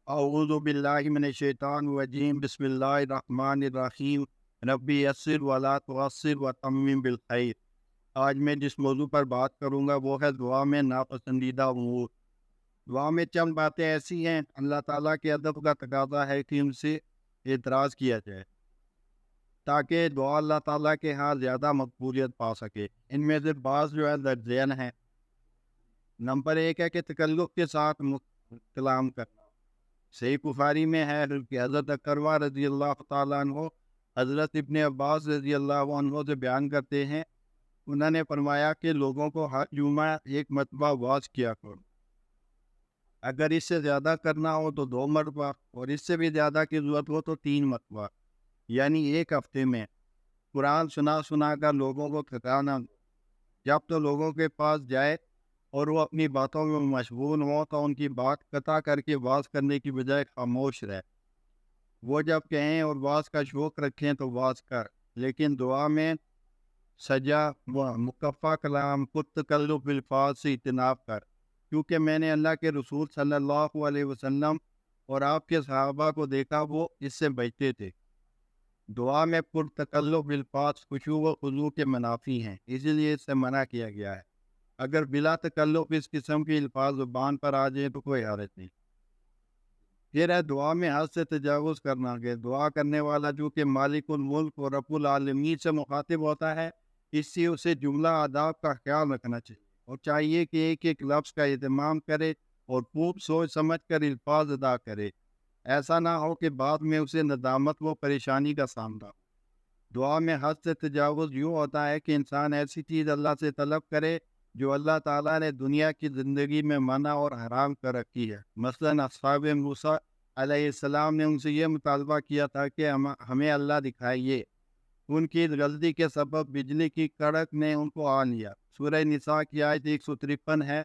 اعوذ باللہ من الشیطان الرجیم بسم اللہ الرحمن الرحیم ربی یسر ولا تعسر وتمم بالخیر۔ آج میں جس موضوع پر بات کروں گا وہ ہے دعا میں ناپسندیدہ امور۔ دعا میں چند باتیں ایسی ہیں اللہ تعالیٰ کے ادب کا تقاضا ہے کہ ان سے اعتراض کیا جائے تاکہ دعا اللہ تعالیٰ کے ہاں زیادہ مقبولیت پا سکے۔ ان میں سے بعض جو ہے درج ذیل ہیں۔ نمبر 1 ہے کہ تکلف کے ساتھ کلام کرنا۔ صحیح بخاری میں ہے کہ حضرت اکرمہ رضی اللہ تعالیٰ عنہ حضرت ابن عباس رضی اللہ عنہ سے بیان کرتے ہیں، انہوں نے فرمایا کہ لوگوں کو ہر جمعہ ایک مرتبہ واعظ کیا کرو، اگر اس سے زیادہ کرنا ہو تو 2 مرتبہ، اور اس سے بھی زیادہ کی ضرورت ہو تو 3 مرتبہ، یعنی ایک ہفتے میں قرآن سنا کر لوگوں کو تھکانا۔ جب تو لوگوں کے پاس جائے اور وہ اپنی باتوں میں مشغول ہوں تو ان کی بات قطع کر کے واعظ کرنے کی بجائے خاموش رہے۔ وہ جب کہیں اور واعظ کا شوق رکھیں تو واعظ کر، لیکن دعا میں سجا و مکفہ کلام پرتکلف بالفاظ سے اجتناب کر، کیونکہ میں نے اللہ کے رسول صلی اللہ علیہ وسلم اور آپ کے صحابہ کو دیکھا وہ اس سے بچتے تھے۔ دعا میں پرتکلف بالفاظ خشوع و خضوع کے منافی ہیں، اسی لیے اس سے منع کیا گیا ہے۔ اگر بلا تکلف اس قسم کے الفاظ زبان پر آ جائیں تو کوئی حرج نہیں۔ پھر ہے دعا میں حد سے تجاوز کرنا، کہ دعا کرنے والا جو کہ مالک الملک اور رب العالمین سے مخاطب ہوتا ہے، اس سے اسے جملہ آداب کا خیال رکھنا چاہیے، اور چاہیے کہ ایک ایک لفظ کا اہتمام کرے اور خوب سوچ سمجھ کر الفاظ ادا کرے، ایسا نہ ہو کہ بعد میں اسے ندامت و پریشانی کا سامنا ہو۔ دعا میں حد سے تجاوز یوں ہوتا ہے کہ انسان ایسی چیز اللہ سے طلب کرے جو اللہ تعالیٰ نے دنیا کی زندگی میں منع اور حرام کر رکھی ہے۔ مثلاً اصحاب موسیٰ علیہ السلام نے ان سے یہ مطالبہ کیا تھا کہ ہمیں اللہ دکھائیے۔ ان کی غلطی کے سبب بجلی کی کڑک نے ان کو آ لیا۔ سورہ نساء کی آیت 153 ہے،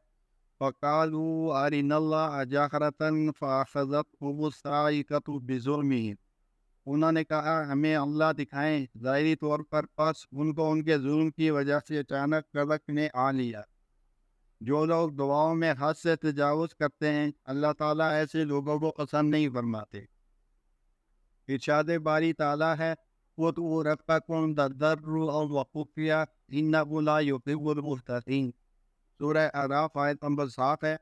فَقَالُوا أَرِنَا اللَّهَ جَهْرَةً فَأَخَذَتْهُمُ الصَّاعِقَةُ بِظُلْمِهِمْ۔ انہوں نے کہا ہمیں اللہ دکھائیں ظاہری طور پر، پس ان کو ان کے ظلم کی وجہ سے اچانک کڑک نے آ لیا۔ جو لوگ دعاؤں میں حد سے تجاوز کرتے ہیں اللہ تعالیٰ ایسے لوگوں کو پسند نہیں فرماتے۔ ارشاد باری تعالیٰ ہے، وَادْعُوا رَبَّكُمْ تَضَرُّعًا وَخُفْيَةً إِنَّهُ لَا يُحِبُّ الْمُعْتَدِينَ۔ سورہ اعراف آیت نمبر 7 ہے،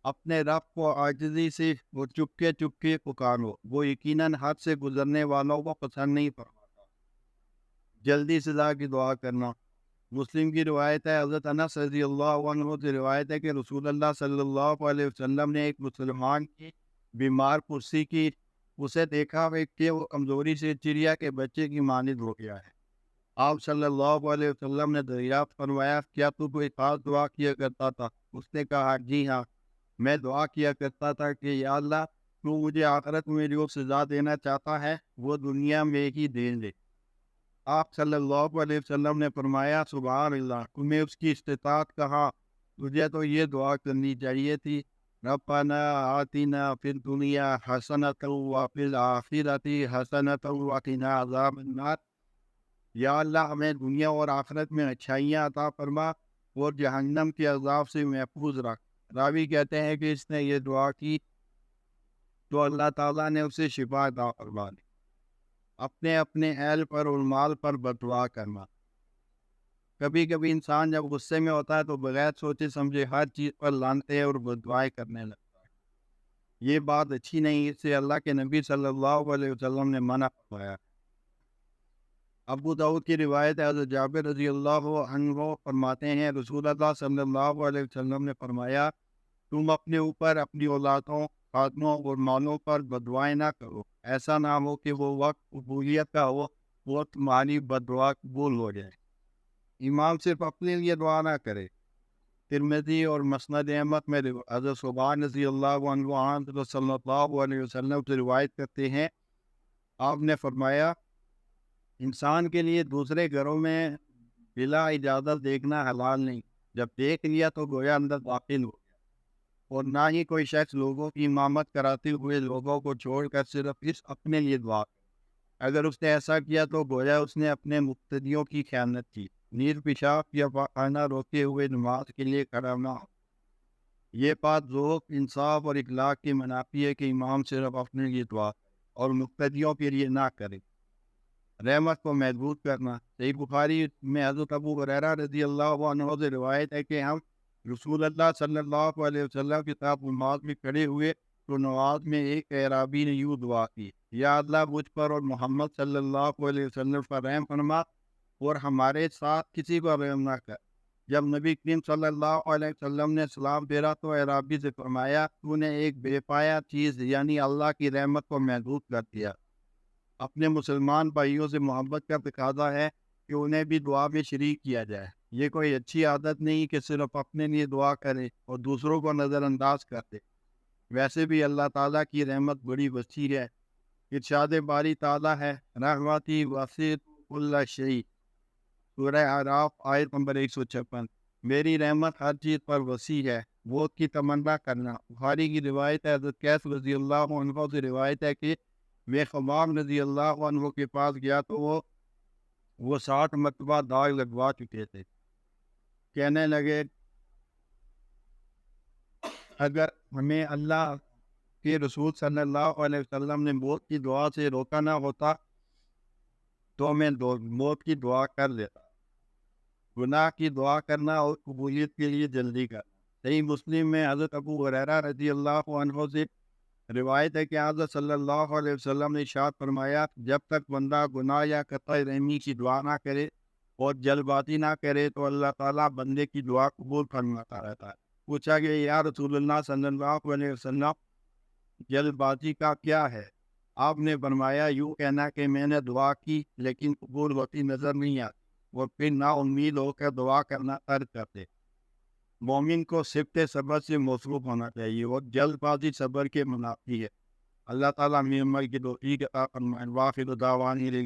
اپنے رب کو عاجزی سے وہ چپکے چپکے پکارو، وہ یقیناً حد سے گزرنے والوں کو پسند نہیں فرماتا۔ جلدی سزا کی دعا کرنا۔ مسلم کی روایت ہے، حضرت انس رضی اللہ عنہ سے روایت ہے کہ رسول اللہ صلی اللہ علیہ وسلم نے ایک مسلمان کی بیمار پرسی کی، اسے دیکھا کہ وہ کمزوری سے چڑیا کے بچے کی مانند ہو گیا ہے۔ آپ صلی اللہ علیہ وسلم نے دریافت فرمایا، کیا تو کوئی خاص دعا کیا کرتا تھا؟ اس نے کہا، جی ہاں، میں دعا کیا کرتا تھا کہ یا اللہ، تو مجھے آخرت میں جو سزا دینا چاہتا ہے وہ دنیا میں ہی دے دے۔ آپ صلی اللہ علیہ وسلم نے فرمایا، سبحان اللہ، تمہیں اس کی استطاعت کہا، تجھے تو یہ دعا کرنی چاہیے تھی، ربنا آتنا فی الدنیا حسنۃ وفی الآخرۃ حسنۃ وقنا عذاب النار۔ یا اللہ، ہمیں دنیا اور آخرت میں اچھائیاں عطا فرما اور جہنم کے عذاب سے محفوظ رکھ۔ راوی کہتے ہیں کہ اس نے یہ دعا کی تو اللہ تعالیٰ نے اسے شفا عطا فرما دی۔ اپنے اہل پر اور مال پر بددعا کرنا۔ کبھی کبھی انسان جب غصے میں ہوتا ہے تو بغیر سوچے سمجھے ہر چیز پر لانتے اور بددعائیں کرنے لگتا ہے۔ یہ بات اچھی نہیں، اس سے اللہ کے نبی صلی اللہ علیہ وسلم نے منع فرمایا۔ ابو داؤد کی روایت ہے، حضرت جابر رضی اللہ عنہ فرماتے ہیں، رسول اللہ صلی اللہ علیہ وسلم نے فرمایا، تم اپنے اوپر، اپنی اولادوں، خاتموں اور مالوں پر بددعائیں نہ کرو، ایسا نہ ہو کہ وہ وقت قبولیت کا ہو وہ تمہاری بددعا قبول ہو جائے۔ امام صرف اپنے لیے دعا نہ کرے۔ ترمذی اور مسند احمد میں حضرت صبان رضی اللہ عنہ صلی اللہ علیہ وسلم سے روایت کرتے ہیں، آپ نے فرمایا، انسان کے لیے دوسرے گھروں میں بلا اجازت دیکھنا حلال نہیں، جب دیکھ لیا تو گویا اندر داخل ہو گیا۔ اور نہ ہی کوئی شخص لوگوں کی امامت کراتے ہوئے لوگوں کو چھوڑ کر صرف اپنے لیے دعا کرے۔ اگر اس نے ایسا کیا تو گویا اس نے اپنے مقتدیوں کی خیانت کی۔ نیز پیشاب یا پخانہ روکے ہوئے نماز کے لیے کھڑا نہ ہو۔ یہ بات ذوق، انصاف اور اخلاق کی منافی ہے کہ امام صرف اپنے لیے دعا اور مقتدیوں کے لیے نہ کرے۔ رحمت کو محدود کرنا۔ صحیح بخاری میں حضرت ابو ہریرہ رضی اللہ عنہ سے روایت ہے کہ ہم رسول اللہ صلی اللہ علیہ وسلم کے ساتھ نماز میں کھڑے ہوئے تو نماز میں ایک اعرابی نے یوں دعا کی، یا اللہ مجھ پر اور محمد صلی اللہ علیہ وسلم پر رحم فرما اور ہمارے ساتھ کسی پر رحم نہ کر۔ جب نبی کریم صلی اللہ علیہ وسلم نے سلام پھیرا تو اعرابی سے فرمایا، تو نے ایک بے پایا چیز یعنی اللہ کی رحمت کو محدود کر دیا۔ اپنے مسلمان بھائیوں سے محبت کا تقاضا ہے کہ انہیں بھی دعا میں شریک کیا جائے۔ یہ کوئی اچھی عادت نہیں کہ صرف اپنے لیے دعا کرے اور دوسروں کو نظر انداز کر دے۔ ویسے بھی اللہ تعالیٰ کی رحمت بڑی وسیع ہے۔ ارشاد باری تعالیٰ ہے، رحمتی وسعت کل شیء، سورہ اعراف آیت نمبر 156۔ میری رحمت ہر چیز پر وسیع ہے۔ موت کی تمنا کرنا۔ بخاری کی روایت ہے، حضرت قیس رضی اللہ عنہ سے روایت ہے کہ میں خباب رضی اللہ عنہ کے پاس گیا تو وہ 60 مرتبہ داغ لگوا چکے تھے۔ کہنے لگے، اگر ہمیں اللہ کے رسول صلی اللہ علیہ وسلم نے موت کی دعا سے روکا نہ ہوتا تو میں موت کی دعا کر لیتا۔ گناہ کی دعا کرنا اور قبولیت کے لیے جلدی کرنا۔ صحیح مسلم میں حضرت ابو ہریرہ رضی اللہ عنہ سے روایت ہے کہ حضرت صلی اللہ علیہ وسلم نے ارشاد فرمایا، جب تک بندہ گناہ یا قطع رحمی کی دعا نہ کرے اور جلد بازی نہ کرے تو اللہ تعالیٰ بندے کی دعا قبول فرماتا رہتا ہے۔ پوچھا کہ یا رسول اللہ صلی اللہ علیہ وسلم، جلد بازی کا کیا ہے؟ آپ نے فرمایا، یوں کہنا کہ میں نے دعا کی لیکن قبول ہوتی نظر نہیں آتی، اور پھر نا امید ہو کر دعا کرنا ترک کر دے۔ مومن کو صفت صبر سے موصوف ہونا چاہیے اور جلد بازی صبر کے منافی ہے۔ اللہ تعالیٰ ہمیں عمل کی توفیق عطا فرمائے۔ واخر دعوانا